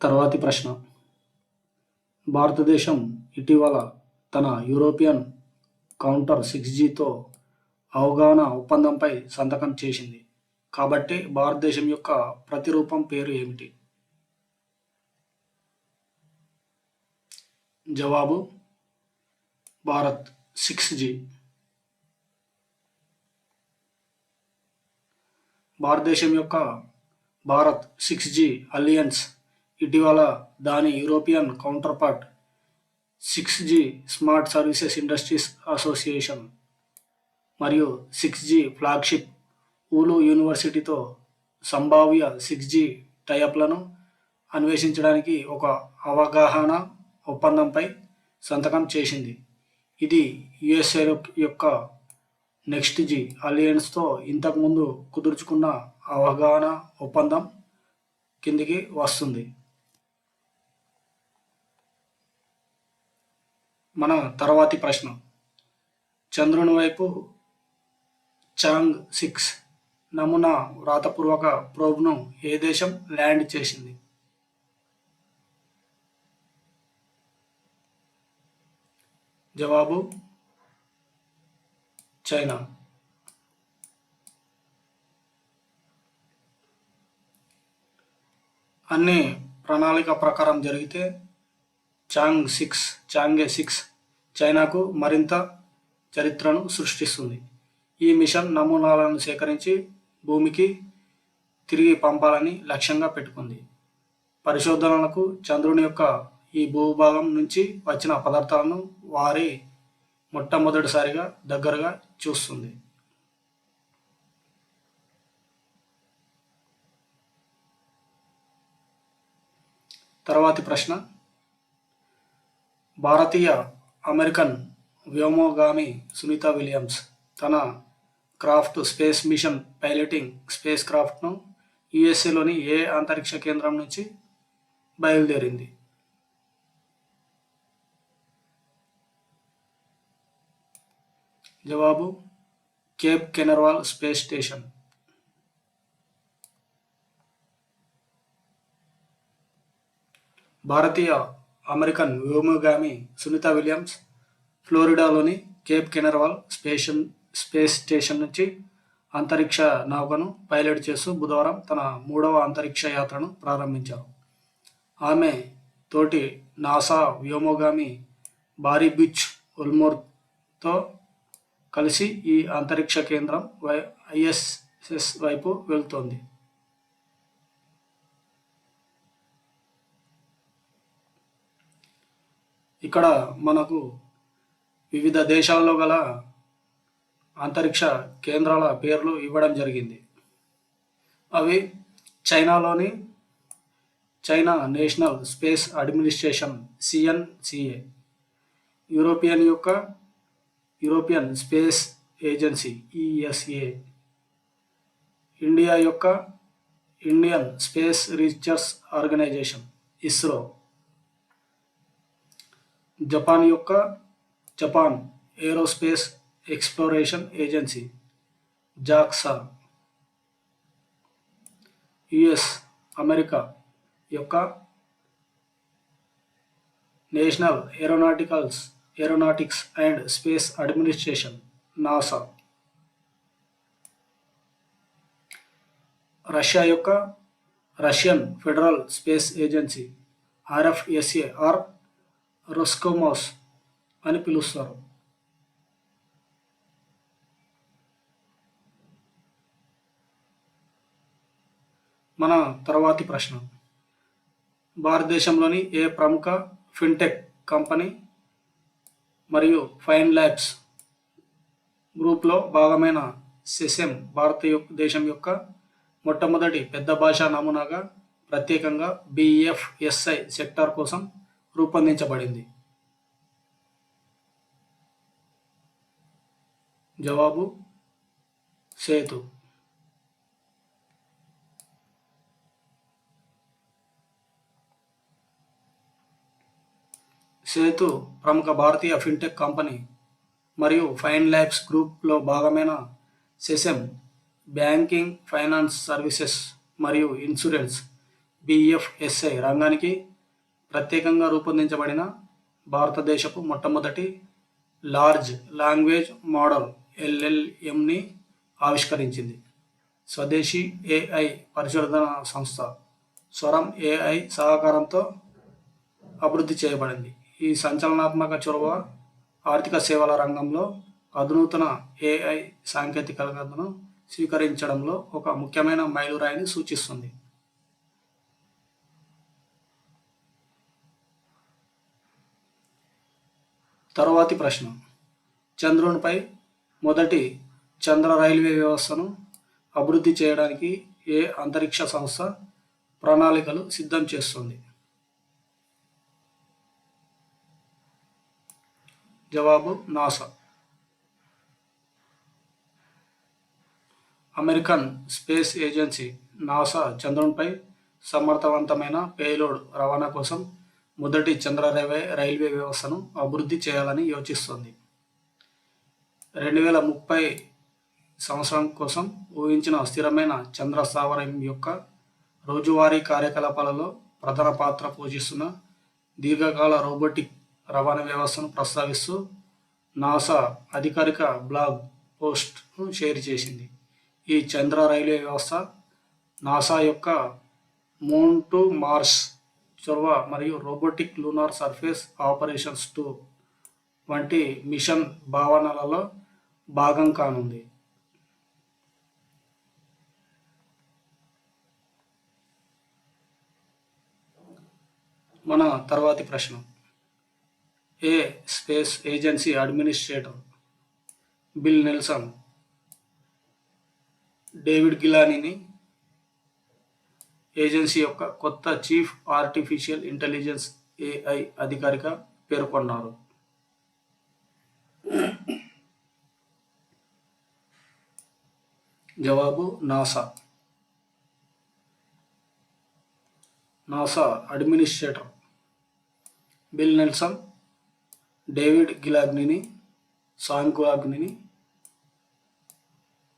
తర్వాతి ప్రశ్న. భారతదేశం ఇటీవల తన యూరోపియన్ కౌంటర్ 6Gతో అవగాహన ఒప్పందంపై సంతకం చేసింది కాబట్టి భారతదేశం యొక్క ప్రతిరూపం పేరు ఏమిటి? జవాబు భారత్ 6G. భారతదేశం యొక్క భారత్ 6G అలియన్స్ ఇటీవల దాని European కౌంటర్పార్ట్ 6G smart services industries association మరియు 6G ఫ్లాగ్షిప్ ఊలు యూనివర్సిటీతో సంభావ్య 6G టైఅప్లను అన్వేషించడానికి ఒక అవగాహన ఒప్పందంపై సంతకం చేసింది. ఇది USA యొక్క నెక్స్ట్ జీ అలియన్స్తో ఇంతకుముందు కుదుర్చుకున్న అవగాహన ఒప్పందం కిందికి వస్తుంది. మన తర్వాతి ప్రశ్న. చంద్రుని వైపు చాంగ్ 6 నమూనా వ్రాతపూర్వక ప్రోబ్ను ఏ దేశం ల్యాండ్ చేసింది? జవాబు చైనా. అన్ని ప్రణాళిక ప్రకారం జరిగితే చాంగే 6 చైనాకు మరింత చరిత్రను సృష్టిస్తుంది. ఈ మిషన్ నమూనాలను సేకరించి భూమికి తిరిగి పంపాలని లక్ష్యంగా పెట్టుకుంది. పరిశోధనలకు చంద్రుని యొక్క ఈ భూభాగం నుంచి వచ్చిన పదార్థాలను వారి మొట్టమొదటిసారిగా దగ్గరగా చూస్తుంది. తర్వాతి ప్రశ్న. భారతీయ అమెరికన్ వ్యోమగామి సునీత విలియమ్స్ తన craft space mission piloting space క్రాఫ్ట్ను USAలోని ఏ అంతరిక్ష కేంద్రం నుంచి బయలుదేరింది? జవాబు కేప్ కెనర్వాల్ స్పేస్ స్టేషన్. భారతీయ అమెరికన్ వ్యోమగామి సునీత విలియమ్స్ ఫ్లోరిడాలోని కేప్ కెనర్వాల్ స్పేస్ స్టేషన్ నుంచి అంతరిక్ష నౌకను పైలట్ చేస్తూ బుధవారం తన 3వ అంతరిక్ష యాత్రను ప్రారంభించారు. ఆమె తోటి నాసా వ్యోమగామి బారీ బుచ్ ఉల్మోర్తో కలిసి ఈ అంతరిక్ష కేంద్రం ISS వైపు వెళ్తోంది. ఇక్కడ మనకు వివిధ దేశాల్లో గల అంతరిక్ష కేంద్రాల పేర్లు ఇవ్వడం జరిగింది. అవి చైనాలోని China National Space Administration CNCA, European Space Agency ESA, India యొక్క Indian Space Research Organisation ISRO, Japan యొక్క Japan Aerospace Exploration Agency JAXA, America యొక్క National Aeronautics and Space Administration NASA, Russia యొక్క Russian Federal Space Agency RFSA Roscosmos అని పిలుస్తారు. మన తర్వాతి ప్రశ్న. భారతదేశంలోని ఏ ప్రముఖ ఫిన్టెక్ కంపెనీ మరియు ఫైన్ ల్యాబ్స్ గ్రూప్లో భాగమైన సెసెమ్ భారతదేశం యొక్క మొట్టమొదటి పెద్ద భాషా నమూనాగా ప్రత్యేకంగా BFSI సెక్టార్ కోసం రూపొందించబడింది? జవాబు సేతు. సేతు ప్రముఖ భారతీయ ఫిన్టెక్ కంపెనీ మరియు ఫైన్ ల్యాబ్స్ గ్రూప్లో భాగమైన సెసెమ్ బ్యాంకింగ్, ఫైనాన్స్ సర్వీసెస్ మరియు ఇన్సూరెన్స్ బిఎఫ్ఎస్ఐ రంగానికి ప్రత్యేకంగా రూపొందించబడిన భారతదేశపు మొట్టమొదటి లార్జ్ లాంగ్వేజ్ మోడల్ ఎల్ఎల్ఎంని ఆవిష్కరించింది. స్వదేశీ ఏఐ పరిశోధన సంస్థ స్వరం ఏఐ సహకారంతో అభివృద్ధి చేయబడింది. ఈ సంచలనాత్మక చొరవ ఆర్థిక సేవల రంగంలో అధునాతన ఏఐ సాంకేతికతను స్వీకరించడంలో ఒక ముఖ్యమైన మైలురాయిని సూచిస్తుంది. తరువాతి ప్రశ్న: చంద్రునిపై మొదటి చంద్ర రైల్వే వ్యవస్థను అభివృద్ధి చేయడానికి ఏ అంతరిక్ష సంస్థ ప్రణాళికలు సిద్ధం చేస్తుంది? జవాబు: NASA. American space agency NASA చంద్రునిపై సమర్థవంతమైన పేలోడ్ రవాణా కోసం మొదటి చంద్ర రైల్వే వ్యవస్థను అభివృద్ధి చేయాలని యోచిస్తోంది. 2030 సంవత్సరం కోసం ఊహించిన స్థిరమైన చంద్ర స్థావరం యొక్క రోజువారీ కార్యకలాపాలలో ప్రధాన పాత్ర పోషిస్తున్న దీర్ఘకాల రోబోటిక్ రవాణా వ్యవస్థను ప్రస్తావిస్తూ నాసా అధికారిక బ్లాగ్ పోస్ట్ను షేర్ చేసింది. ఈ చంద్ర రైల్వే వ్యవస్థ నాసా యొక్క మూన్ టు మార్స్ చొరవ మరియు రోబోటిక్ లూనార్ సర్ఫేస్ ఆపరేషన్స్ 2 వంటి మిషన్ భావనలలో భాగం కానుంది. మన తర్వాతి ప్రశ్న: ఏ space agency administrator Bill Nelson David గిలానీని ఏజెన్సీ యొక్క కొత్త చీఫ్ ఆర్టిఫిషియల్ ఇంటెలిజెన్స్ ఏఐ అధికారిగా పేర్కొన్నారు? జవాబు: NASA. NASA administrator Bill Nelson David గిలానీని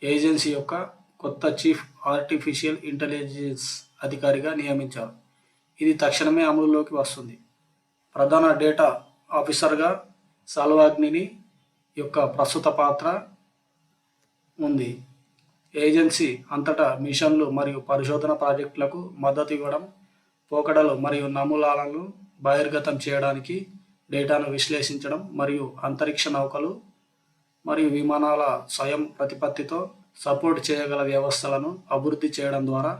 ఏజెన్సీ యొక్క కొత్త చీఫ్ ఆర్టిఫిషియల్ ఇంటెలిజెన్స్ అధికారిగా నియమించారు. ఇది తక్షణమే అమలులోకి వస్తుంది. ప్రధాన డేటా ఆఫీసర్గా సాల్వాగ్ని యొక్క ప్రస్తుత పాత్ర ఉంది. ఏజెన్సీ అంతటా మిషన్లు మరియు పరిశోధన ప్రాజెక్టులకు మద్దతు ఇవ్వడం, పోకడలు మరియు నమూనాలను బహిర్గతం చేయడానికి, డేటాను విశ్లేషించడం మరియు అంతరిక్ష నౌకలు మరియు విమానాల స్వయం ప్రతిపత్తితో సపోర్ట్ చేయగల వ్యవస్థలను అభివృద్ధి చేయడం ద్వారా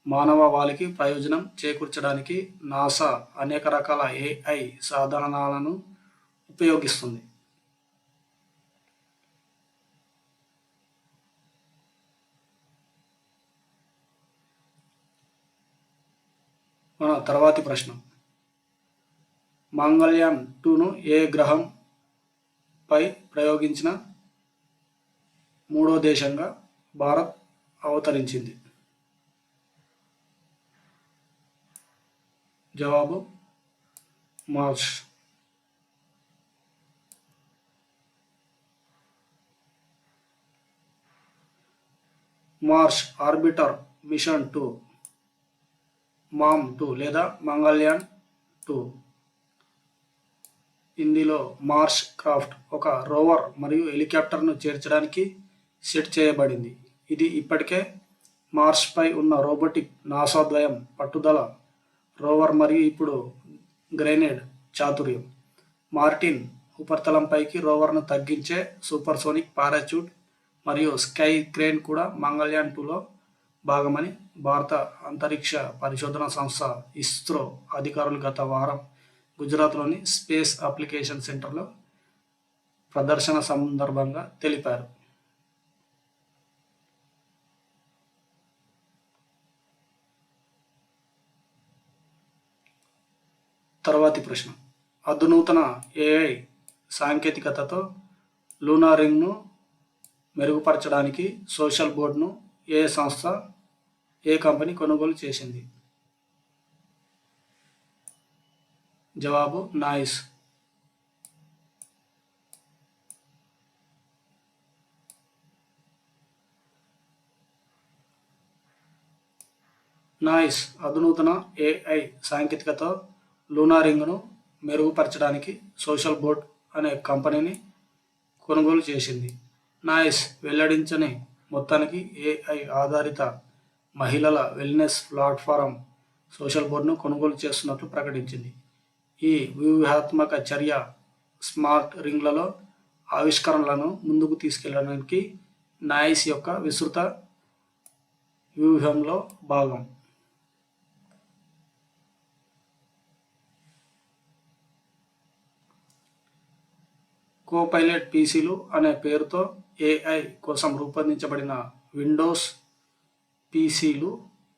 మానవాళికి ప్రయోజనం చేకూర్చడానికి నాసా అనేక రకాల ఏఐ సాధనాలను ఉపయోగిస్తుంది. మన తర్వాతి ప్రశ్న: మంగళయాన్ 2ను ఏ గ్రహంపై ప్రయోగించిన మూడో దేశంగా భారత్ అవతరించింది? జవాబు: Mars. Mars orbiter mission 2 MOM 2 లేదా మంగళయాన్ 2. ఇందులో మార్స్ క్రాఫ్ట్ ఒక రోవర్ మరియు హెలికాప్టర్ను చేర్చడానికి సెట్ చేయబడింది. ఇది ఇప్పటికే మార్స్పై ఉన్న రోబోటిక్ నాసా ద్వయం పట్టుదల రోవర్ మరియు ఇప్పుడు గ్రెనేడ్ చాతుర్యం. మార్టిన్ ఉపరితలంపైకి రోవర్ను తగ్గించే సూపర్సోనిక్ పారాచూట్ మరియు స్కై క్రేన్ కూడా మంగళయాన్ 2లో భాగమని భారత అంతరిక్ష పరిశోధన సంస్థ ఇస్రో అధికారులు గత వారం గుజరాత్లోని స్పేస్ అప్లికేషన్ సెంటర్లో ప్రదర్శన సందర్భంగా తెలిపారు. తర్వాతి ప్రశ్న: అధునాతన ఏఐ సాంకేతికతతో లూనారింగ్ను మెరుగుపరచడానికి సోషల్ బోర్డును ఏ కంపెనీ కొనుగోలు చేసింది? జవాబు: నాయిస్. నాయిస్ అధునాతన ఏఐ సాంకేతికతో లూనా రింగ్ను మెరుగుపరచడానికి సోషల్ బోర్డ్ అనే కంపెనీని కొనుగోలు చేసింది. నాయిస్ వెల్లడించని మొత్తానికి ఏఐ ఆధారిత మహిళల వెల్నెస్ ప్లాట్ఫారం సోషల్ బోర్డును కొనుగోలు చేస్తున్నట్లు ప్రకటించింది. ఈ వ్యూహాత్మక చర్య స్మార్ట్ రింగ్లలో ఆవిష్కరణలను ముందుకు తీసుకెళ్లడానికి నాయిస్ యొక్క విస్తృత వ్యూహంలో భాగం. కోపైలట్ పీసీలు అనే పేరుతో ఏఐ కోసం రూపొందించబడిన విండోస్ పీసీలు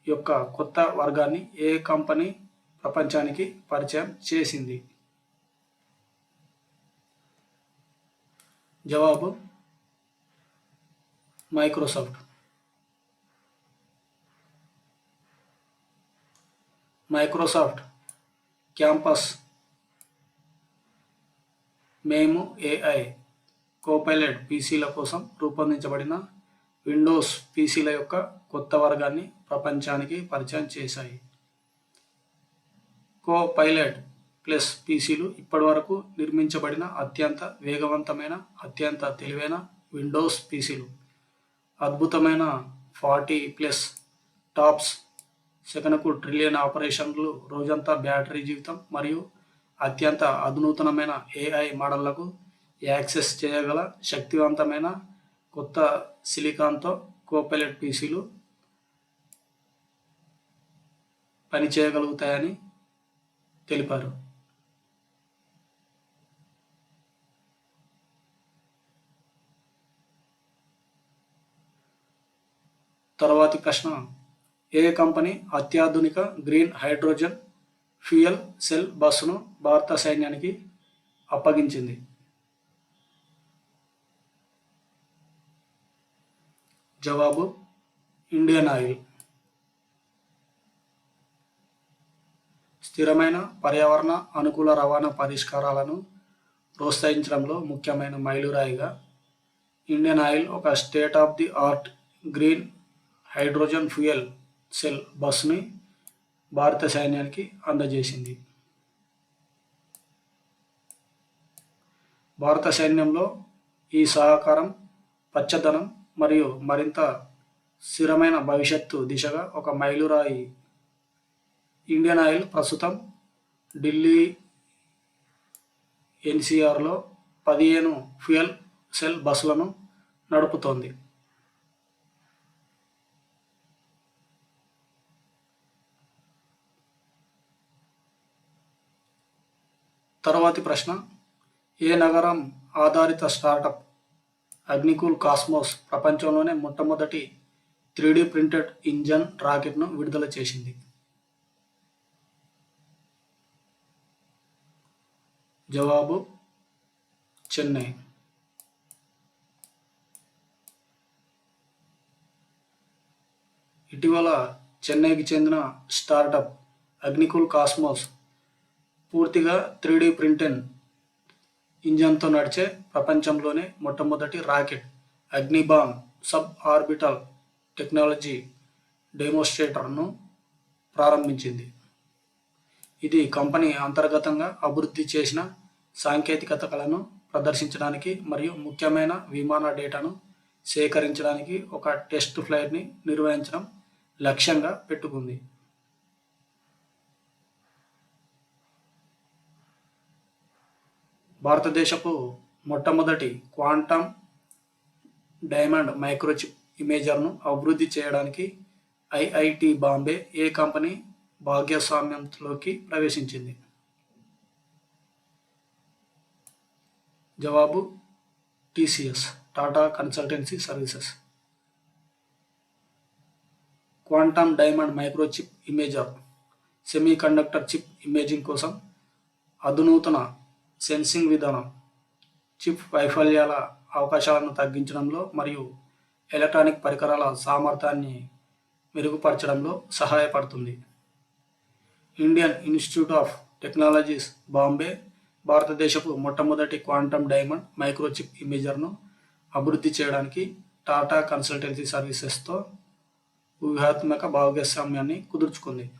యొక్క కొత్త వర్గాన్ని ఏ కంపెనీ ప్రపంచానికి పరిచయం చేసింది? జవాబు మైక్రోసాఫ్ట్. మైక్రోసాఫ్ట్ క్యాంపస్ మేము ఏఐ కోపైలట్ పీసీల కోసం రూపొందించబడిన విండోస్ పీసీల యొక్క కొత్త వర్గాన్ని ప్రపంచానికి పరిచయం చేశాయి. కోపైలట్ ప్లస్ పీసీలు ఇప్పటివరకు నిర్మించబడిన అత్యంత వేగవంతమైన, అత్యంత తెలివైన విండోస్ పీసీలు. అద్భుతమైన 40+ టాప్స్ సెకనుకు ట్రిలియన్ ఆపరేషన్లు, రోజంతా బ్యాటరీ జీవితం మరియు అత్యంత అధునాతనమైన ఏఐ మోడళ్లకు యాక్సెస్ చేయగల శక్తివంతమైన కొత్త సిలికాన్తో కోపైలట్ పీసీలు పనిచేయగలుగుతాయని తెలిపారు. తర్వాతి ప్రశ్న, ఏ కంపెనీ అత్యాధునిక గ్రీన్ హైడ్రోజన్ ఫ్యూయల్ సెల్ బస్సును భారత సైన్యానికి అప్పగించింది? జవాబు ఇండియన్ ఆయిల్. స్థిరమైన పర్యావరణ అనుకూల రవాణా పరిష్కారాలను ప్రోత్సహించడంలో ముఖ్యమైన మైలురాయిగా ఇండియన్ ఆయిల్ ఒక state of the art green hydrogen fuel cell బస్సుని భారత సైన్యానికి అందజేసింది. భారత సైన్యంలో ఈ సహకారం పచ్చదనం మరియు మరింత స్థిరమైన భవిష్యత్తు దిశగా ఒక మైలురాయి. ఇండియన్ ఆయిల్ ప్రస్తుతం ఢిల్లీ ఎన్సీఆర్లో 15 ఫ్యూయల్ సెల్ బస్సులను నడుపుతోంది. తర్వాతి ప్రశ్న, ఏ నగరం ఆధారిత స్టార్టప్ అగ్నికూల్ కాస్మోస్ ప్రపంచంలోనే మొట్టమొదటి 3D ప్రింటెడ్ ఇంజన్ రాకెట్ను విడుదల చేసింది? జవాబు చెన్నై. ఇటీవల చెన్నైకి చెందిన స్టార్టప్ అగ్నికూల్ కాస్మోస్ పూర్తిగా 3D ప్రింటెడ్ ఇంజన్తో నడిచే ప్రపంచంలోనే మొట్టమొదటి రాకెట్ అగ్నిబామ్ సబ్ ఆర్బిటల్ టెక్నాలజీ డెమోన్స్ట్రేటర్ను ప్రారంభించింది. ఇది కంపెనీ అంతర్గతంగా అభివృద్ధి చేసిన సాంకేతికతలను ప్రదర్శించడానికి మరియు ముఖ్యమైన విమాన డేటాను సేకరించడానికి ఒక టెస్ట్ ఫ్లైట్ని నిర్వహించడం లక్ష్యంగా పెట్టుకుంది. భారతదేశపు మొట్టమొదటి క్వాంటమ్ డైమండ్ మైక్రోచిప్ ఇమేజర్ను అభివృద్ధి చేయడానికి ఐఐటి బాంబే ఏ కంపెనీ భాగస్వామ్యంలోకి ప్రవేశించింది? జవాబు TCS, Tata consultancy services. Quantum diamond microchip ఇమేజర్ semiconductor chip imaging కోసం అధునాతన సెన్సింగ్ విధానం చిప్ వైఫల్యాల అవకాశాలను తగ్గించడంలో మరియు ఎలక్ట్రానిక్ పరికరాల సామర్థ్యాన్ని మెరుగుపరచడంలో సహాయపడుతుంది. Indian institute of technologies Bombay భారతదేశపు మొట్టమొదటి క్వాంటమ్ డైమండ్ మైక్రోచిప్ ఇమేజర్ను అభివృద్ధి చేయడానికి టాటా కన్సల్టెన్సీ సర్వీసెస్తో ఊహాత్మక భాగస్వామ్యాన్ని కుదుర్చుకుంది.